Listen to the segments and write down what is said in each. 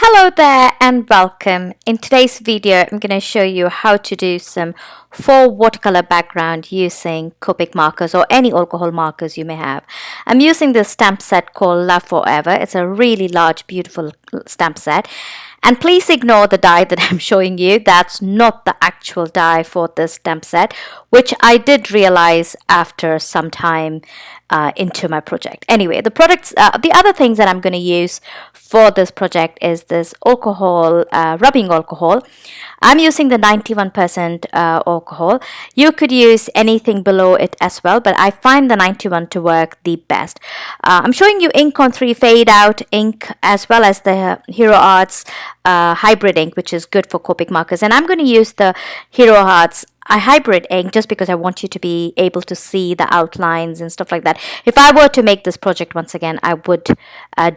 Hello there and welcome. In today's video, I'm going to show you how to do some faux watercolor background using Copic markers or any alcohol markers you may have. I'm using this stamp set called Love Forever. It's a really large, beautiful stamp set. And please ignore the die that I'm showing you. That's not the actual die for this stamp set, which I did realize after some time into my project. Anyway, the other things that I'm going to use for this project is this alcohol, rubbing alcohol. I'm using the 91% alcohol. You could use anything below it as well, but I find the 91 to work the best. I'm showing you ink on 3 fade out ink as well as the Hero Arts hybrid ink, which is good for Copic markers. And I'm going to use the Hero Arts hybrid ink just because I want you to be able to see the outlines and stuff like that. If I were to make this project once again, I would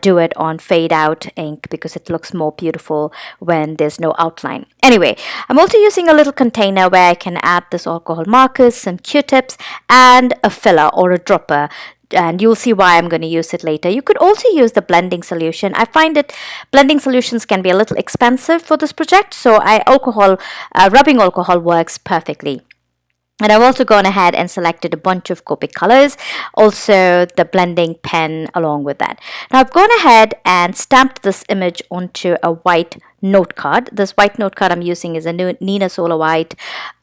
do it on fade out ink because it looks more beautiful when there's no outline. Anyway, I'm also using a little container where I can add this alcohol markers, some Q-tips, and a filler or a dropper. And you'll see why I'm going to use it later. You could also use the blending solution. I find that blending solutions can be a little expensive for this project, so rubbing alcohol works perfectly. And I've also gone ahead and selected a bunch of Copic colors, also the blending pen along with that. Now I've gone ahead and stamped this image onto a white note card. This white note card I'm using is a Nina Solar White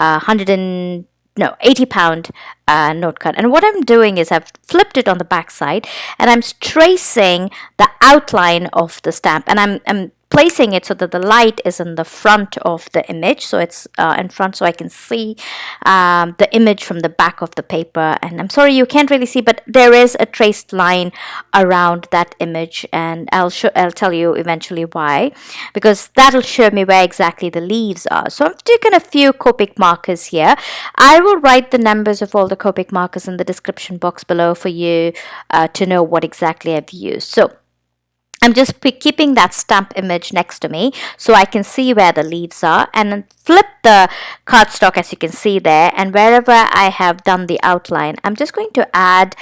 80-pound note card. And what I'm doing is I've flipped it on the back side and I'm tracing the outline of the stamp, and I'm placing it so that the light is in the front of the image, so it's in front so I can see the image from the back of the paper. And I'm sorry you can't really see, but there is a traced line around that image, and I'll tell you eventually why, because that'll show me where exactly the leaves are. So I've taken a few Copic markers here. I will write the numbers of all the Copic markers in the description box below for you to know what exactly I've used. So I'm just keeping that stamp image next to me so I can see where the leaves are, and then flip the cardstock as you can see there, and wherever I have done the outline, I'm just going to add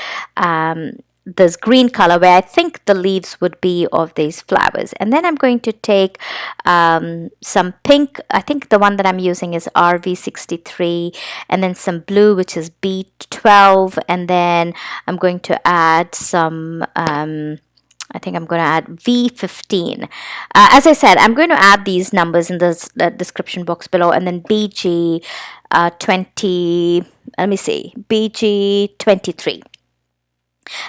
this green color where I think the leaves would be of these flowers. And then I'm going to take some pink. I think the one that I'm using is RV63, and then some blue, which is B12, and then I'm going to add some I think I'm going to add V15. As I said, I'm going to add these numbers in the description box below, and then BG 20, let me see, BG 23.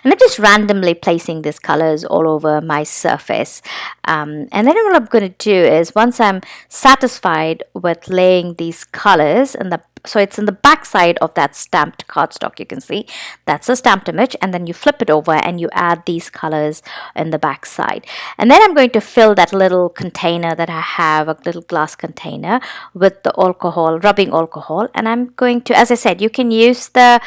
And I'm just randomly placing these colors all over my surface. And then what I'm going to do is, once I'm satisfied with laying these colors so it's in the back side of that stamped cardstock, you can see that's a stamped image, and then you flip it over and you add these colors in the back side. And then I'm going to fill that little container that I have, a little glass container, with the alcohol, rubbing alcohol. And I'm going to, as I said, you can use the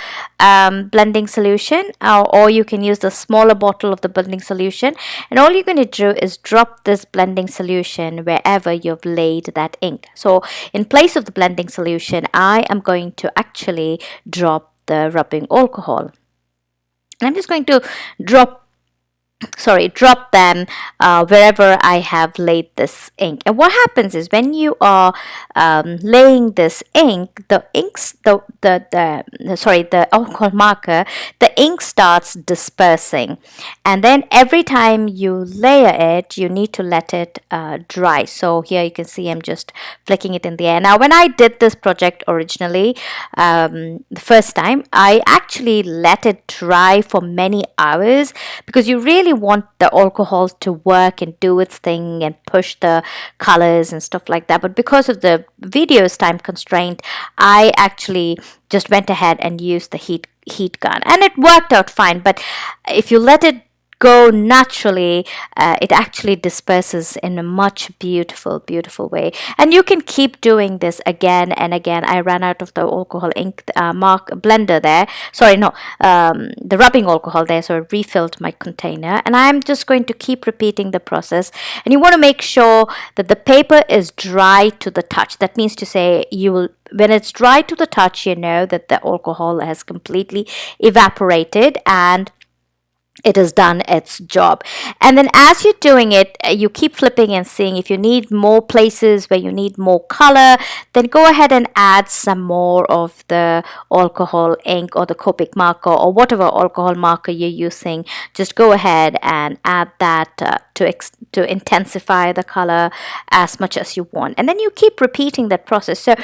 blending solution, or you can use the smaller bottle of the blending solution, and all you're going to do is drop this blending solution wherever you've laid that ink. So in place of the blending solution, I am going to actually drop the rubbing alcohol, and I'm just going to drop them wherever I have laid this ink. And what happens is, when you are laying this ink, the alcohol marker, the ink starts dispersing, and then every time you layer it, you need to let it dry. So here you can see I'm just flicking it in the air. Now when I did this project originally, the first time, I actually let it dry for many hours, because you really want the alcohol to work and do its thing and push the colors and stuff like that. But because of the video's time constraint, I actually just went ahead and used the heat gun, and it worked out fine. But if you let it go naturally, it actually disperses in a much beautiful way. And you can keep doing this again and again. I ran out of the alcohol ink blender there. Sorry, no, the rubbing alcohol there, so I refilled my container, and I'm just going to keep repeating the process. And you want to make sure that the paper is dry to the touch. That means to say, when it's dry to the touch, you know that the alcohol has completely evaporated, and it has done its job. And then as you're doing it, you keep flipping and seeing if you need more places where you need more color, then go ahead and add some more of the alcohol ink or the Copic marker or whatever alcohol marker you're using. Just go ahead and add that to intensify the color as much as you want, and then you keep repeating that process. So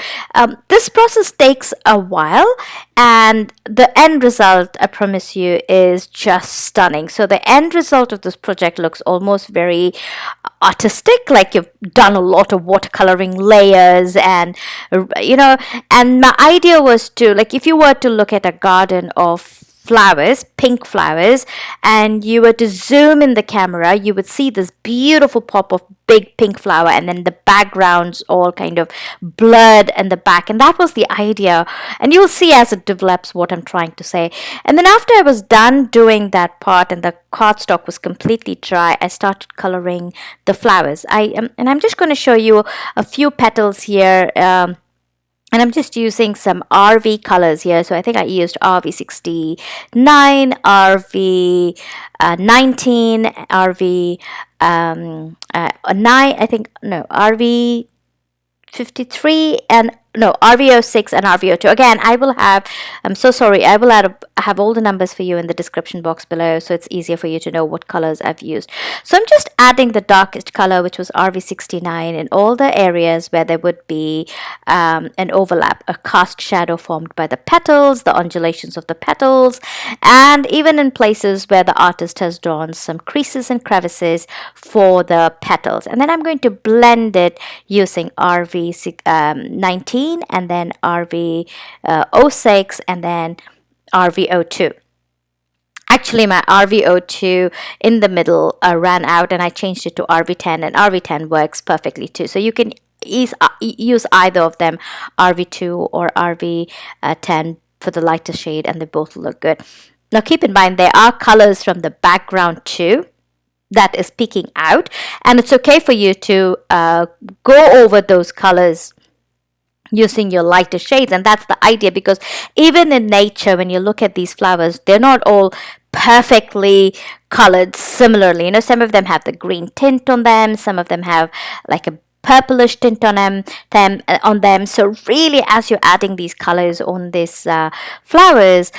this process takes a while, and the end result, I promise you, is just stunning. So the end result of this project looks almost very artistic, like you've done a lot of watercoloring layers, and and my idea was to, like, if you were to look at a garden of flowers, pink flowers, and you were to zoom in the camera, you would see this beautiful pop of big pink flower, and then the backgrounds all kind of blurred in the back. And that was the idea. And you'll see as it develops what I'm trying to say. And then after I was done doing that part and the cardstock was completely dry, I started coloring the flowers. And I'm just going to show you a few petals here. And I'm just using some RV colors here. So I think I used RV69, RV19, RV 9, I think, no, RV53, and no, RV06 and RV02. Again, I'm so sorry, I will have all the numbers for you in the description box below, so it's easier for you to know what colors I've used. So I'm just adding the darkest color, which was RV69, in all the areas where there would be an overlap, a cast shadow formed by the petals, the undulations of the petals, and even in places where the artist has drawn some creases and crevices for the petals. And then I'm going to blend it using RV19, and then RV06, and then RV02. Actually, my RV02 in the middle ran out, and I changed it to RV10, and RV10 works perfectly too. So you can use either of them, RV2 or RV10, for the lighter shade, and they both look good. Now keep in mind, there are colors from the background too that is peeking out, and it's okay for you to go over those colors using your lighter shades. And that's the idea, because even in nature, when you look at these flowers, they're not all perfectly colored similarly. Some of them have the green tint on them, some of them have like a purplish tint on them. So really, as you're adding these colors on these flowers,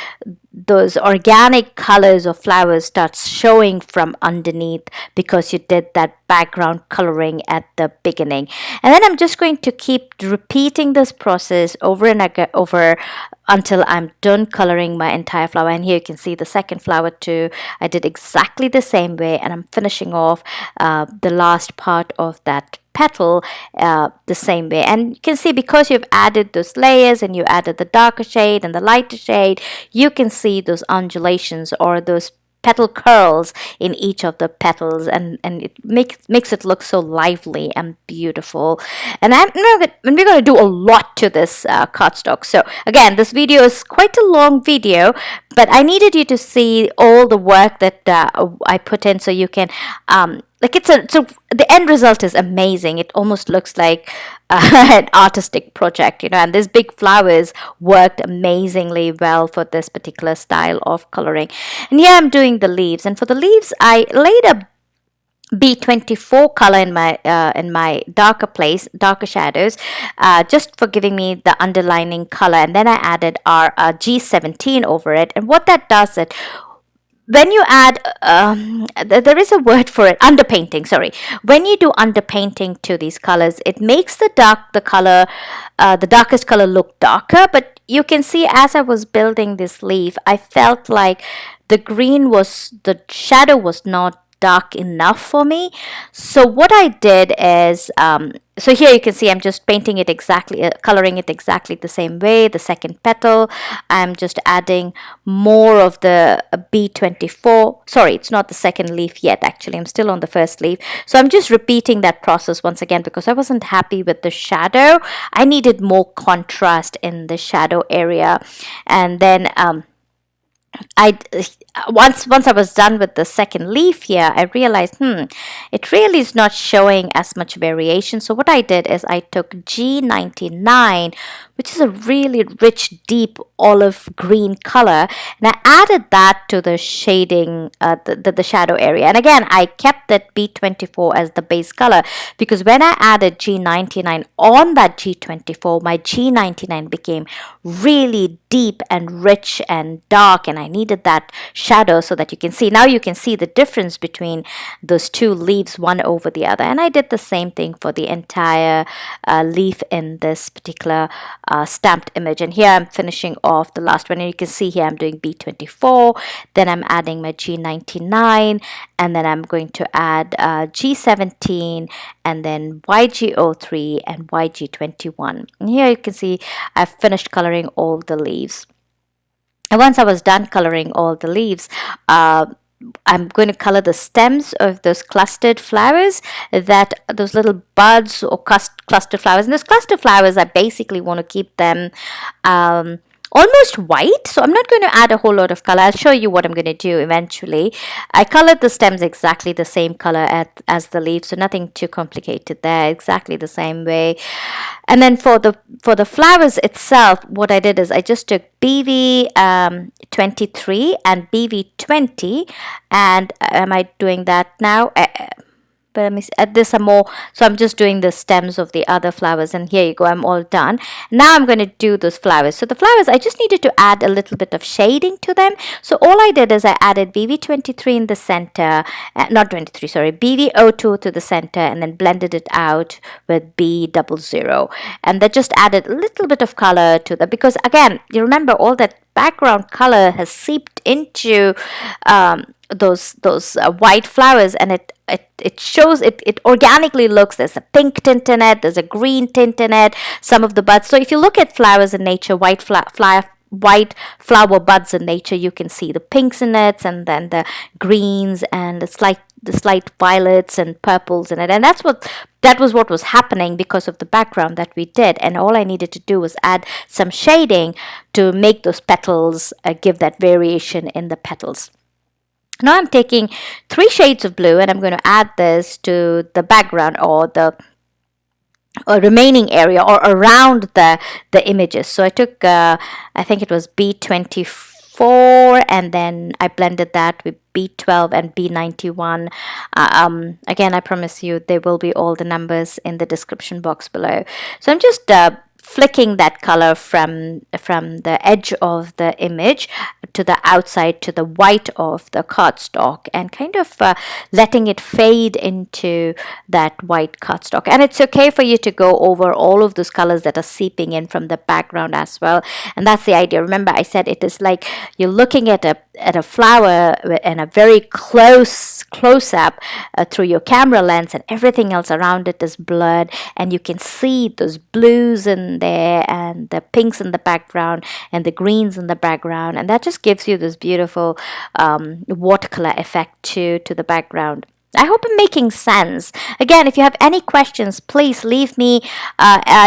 those organic colors of flowers starts showing from underneath, because you did that background coloring at the beginning. And then I'm just going to keep repeating this process over and over until I'm done coloring my entire flower. And here you can see the second flower too. I did exactly the same way, and I'm finishing off the last part of that petal the same way. And you can see, because you've added those layers and you added the darker shade and the lighter shade, you can see those undulations or those petal curls in each of the petals, and it makes it look so lively and beautiful. And we're going to do a lot to this cardstock. So again, this video is quite a long video, but I needed you to see all the work that I put in, so you can so the end result is amazing. It almost looks like an artistic project, and these big flowers worked amazingly well for this particular style of coloring. And here I'm doing the leaves, and for the leaves I laid a B24 color in my darker shadows, just for giving me the underlining color, and then I added our G17 over it. And what that does, it when you add there is a word for it, underpainting, sorry. When you do underpainting to these colors, it makes the darkest color look darker. But you can see, as I was building this leaf, I felt like the shadow was not dark enough for me. So what I did is, so here you can see I'm just painting it exactly, coloring it exactly the same way. The second petal, I'm just adding more of the B24. Sorry, it's not the second leaf yet, actually. I'm still on the first leaf. So I'm just repeating that process once again, because I wasn't happy with the shadow. I needed more contrast in the shadow area. And then once I was done with the second leaf here, I realized, it really is not showing as much variation. So what I did is I took G99, which is a really rich, deep olive green color, and I added that to the shading, the shadow area. And again, I kept that B24 as the base color, because when I added G99 on that G24, my G99 became really deep and rich and dark, and I needed that shadow so that you can see. Now you can see the difference between those two leaves, one over the other. And I did the same thing for the entire leaf in this particular stamped image. And here I'm finishing off the last one, and you can see here I'm doing B24, then I'm adding my G99, and then I'm going to add G17, and then YG03 and YG21. And here you can see I've finished coloring all the leaves. And once I was done coloring all the leaves, I'm going to color the stems of those clustered flowers, those little buds or clustered flowers. And those clustered flowers, I basically want to keep them almost white, so I'm not going to add a whole lot of color. I'll show you what I'm going to do eventually. I colored the stems exactly the same color as the leaves, so nothing too complicated there, exactly the same way. And then for the flowers itself, what I did is I just took BV23 and BV20, and am I doing that now? But let me add this some more. So I'm just doing the stems of the other flowers, and here you go, I'm all done. Now I'm going to do those flowers. So the flowers, I just needed to add a little bit of shading to them. So all I did is I added BV23 in the center, not 23, sorry, BV02 to the center, and then blended it out with B00. And that just added a little bit of color to them, because again, you remember all that background color has seeped into those white flowers, and it shows, it organically looks, there's a pink tint in it, there's a green tint in it, some of the buds. So if you look at flowers in nature, white flower buds in nature, you can see the pinks in it, and then the greens and the slight violets and purples in it. And that was what was happening because of the background that we did. And all I needed to do was add some shading to make those petals give that variation in the petals. Now I'm taking 3 shades of blue, and I'm going to add this to the background, or the remaining area, or around the images. So I took, I think it was B24, and then I blended that with B12 and B91. Again, I promise you there will be all the numbers in the description box below. So I'm just flicking that color from the edge of the image to the outside, to the white of the cardstock, and kind of letting it fade into that white cardstock. And it's okay for you to go over all of those colors that are seeping in from the background as well. And that's the idea. Remember, I said it is like you're looking at a flower in a very close up through your camera lens, and everything else around it is blurred, and you can see those blues in there, and the pinks in the background, and the greens in the background, and that just gives you this beautiful watercolor effect to the background. I hope I'm making sense. Again, if you have any questions, please leave me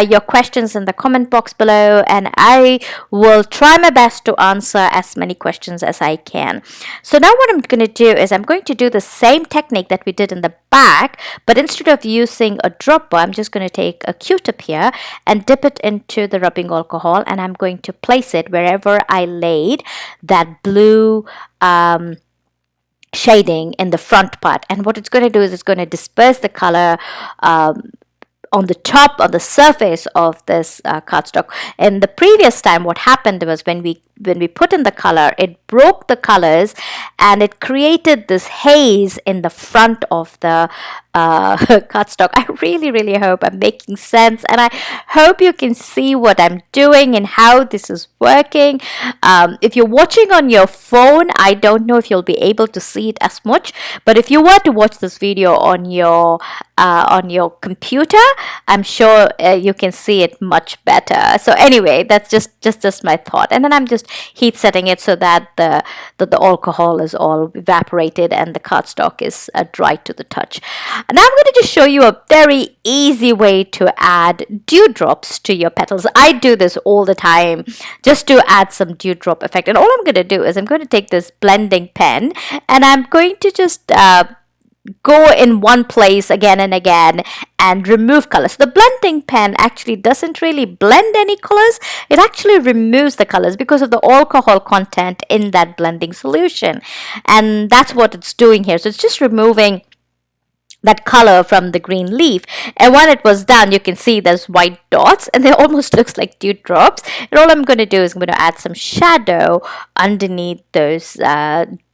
your questions in the comment box below, and I will try my best to answer as many questions as I can. So now what I'm going to do is I'm going to do the same technique that we did in the back, but instead of using a dropper, I'm just going to take a Q-tip here and dip it into the rubbing alcohol, and I'm going to place it wherever I laid that blue shading in the front part. And what it's going to do is it's going to disperse the color on the surface of this cardstock. And the previous time, what happened was when we put in the color, it broke the colors, and it created this haze in the front of the cardstock. I really hope I'm making sense, and I hope you can see what I'm doing and how this is working. If you're watching on your phone, I don't know if you'll be able to see it as much, but if you were to watch this video on your computer, I'm sure you can see it much better. So anyway, that's just my thought. And then I'm just heat setting it so that the alcohol is all evaporated and the cardstock is dry to the touch. Now I'm going to just show you a very easy way to add dewdrops to your petals. I do this all the time just to add some dewdrop effect. And all I'm going to do is I'm going to take this blending pen and I'm going to just go in one place again and again and remove colors. The blending pen actually doesn't really blend any colors. It actually removes the colors because of the alcohol content in that blending solution. And that's what it's doing here. So it's just removing that color from the green leaf. And when it was done, you can see there's white dots and it almost looks like dewdrops. And all I'm going to do is I'm going to add some shadow underneath those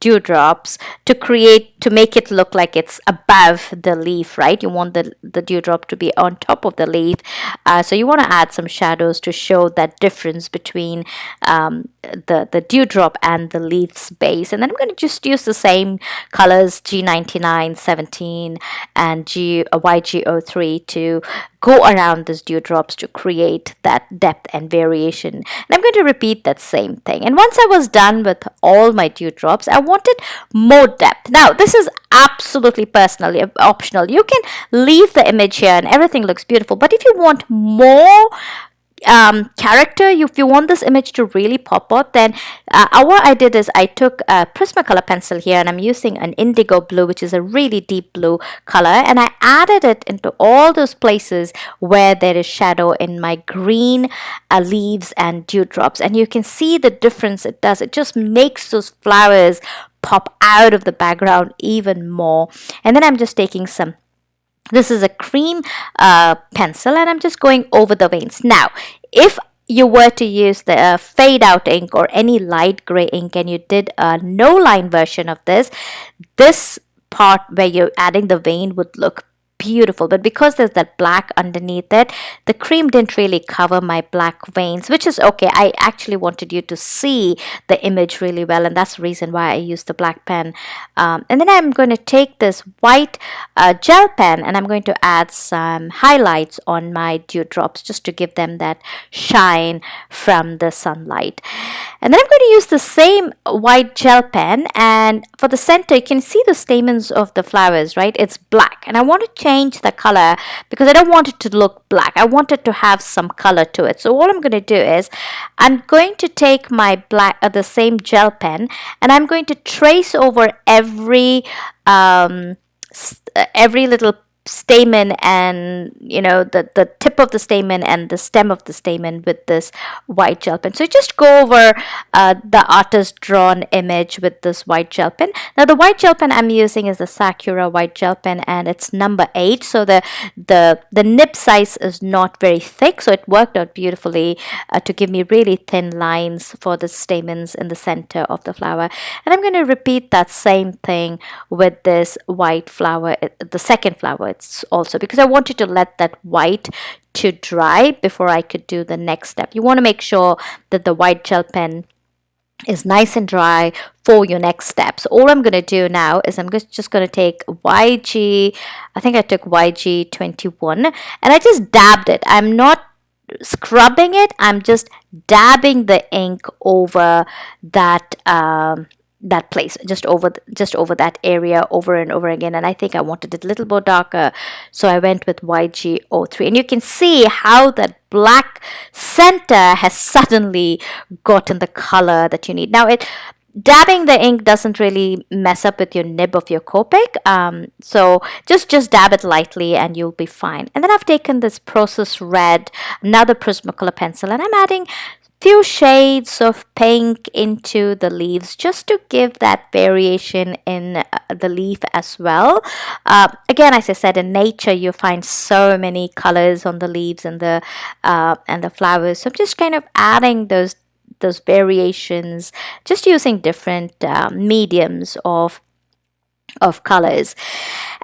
dewdrops to make it look like it's above the leaf, right? You want the dewdrop to be on top of the leaf. So you want to add some shadows to show that difference between the dewdrop and the leaf's base. And then I'm going to just use the same colors, G99, 17, and YG03 to go around these dewdrops to create that depth and variation. And I'm going to repeat that same thing. And once I was done with all my dewdrops, I wanted more depth. Now, this is absolutely personally optional. You can leave the image here and everything looks beautiful. But if you want more character, if you want this image to really pop out, then what I did is I took a Prismacolor pencil here and I'm using an indigo blue, which is a really deep blue color, and I added it into all those places where there is shadow in my green leaves and dewdrops, and you can see the difference it does. It just makes those flowers pop out of the background even more. And then I'm just taking this is a cream pencil and I'm just going over the veins. Now, if you were to use the fade out ink or any light gray ink and you did a no line version of this part where you're adding the vein would look beautiful, but because there's that black underneath it, the cream didn't really cover my black veins, which is okay. I actually wanted you to see the image really well, and that's the reason why I used the black pen. And then I'm going to take this white gel pen and I'm going to add some highlights on my dewdrops just to give them that shine from the sunlight. And then I'm going to use the same white gel pen, and for the center you can see the stamens of the flowers, right? It's black, and I want to change the color because I don't want it to look black. I want it to have some color to it. So what I'm going to do is I'm going to take my the same gel pen and I'm going to trace over every little stamen and the tip of the stamen and the stem of the stamen with this white gel pen. So just go over the artist drawn image with this white gel pen. Now the white gel pen I'm using is the Sakura White Gel Pen and it's number 8, so the nib size is not very thick, so it worked out beautifully to give me really thin lines for the stamens in the center of the flower. And I'm going to repeat that same thing with this white flower, the second flower. It's also because I wanted to let that white to dry before I could do the next step. You want to make sure that the white gel pen is nice and dry for your next step. So all I'm going to do now is I'm just going to take I think I took YG21 and I just dabbed it. I'm not scrubbing it, I'm just dabbing the ink over that place, just over that area over and over again. And I think I wanted it a little more darker, so I went with YG03, and you can see how that black center has suddenly gotten the color that you need. Now dabbing the ink doesn't really mess up with your nib of your Copic, so just dab it lightly and you'll be fine. And then I've taken this Process Red, another Prismacolor pencil, and I'm adding few shades of pink into the leaves just to give that variation in the leaf as well. Again, as I said, in nature you find so many colors on the leaves and the flowers, so I'm just kind of adding those variations, just using different mediums of colors.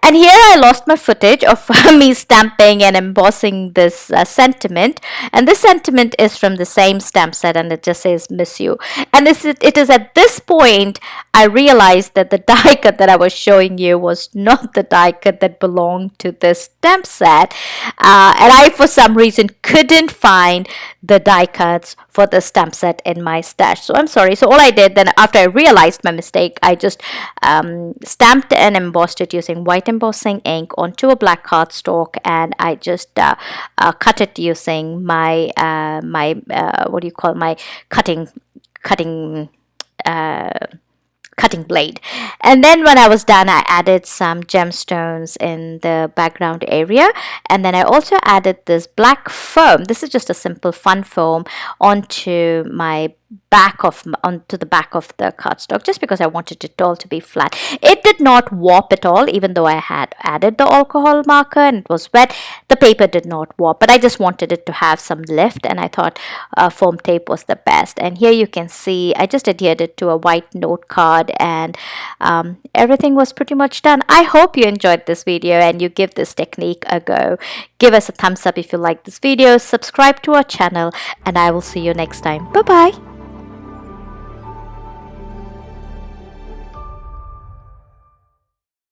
And here I lost my footage of me stamping and embossing this sentiment, and this sentiment is from the same stamp set and it just says miss you. And it is at this point I realized that the die cut that I was showing you was not the die cut that belonged to this stamp set, and I for some reason couldn't find the die cuts for the stamp set in my stash. So I'm sorry. So all I did then, after I realized my mistake, I just stamped and embossed it using white white embossing ink onto a black cardstock, and I just cut it using my what do you call, my cutting cutting blade. And then when I was done, I added some gemstones in the background area, and then I also added this black foam. This is just a simple fun foam onto the back of the cardstock, just because I wanted it all to be flat. It did not warp at all, even though I had added the alcohol marker and it was wet. The paper did not warp, but I just wanted it to have some lift, and I thought foam tape was the best. And here you can see I just adhered it to a white note card, and everything was pretty much done. I hope you enjoyed this video and you give this technique a go. Give us a thumbs up if you like this video, subscribe to our channel, and I will see you next time. Bye bye.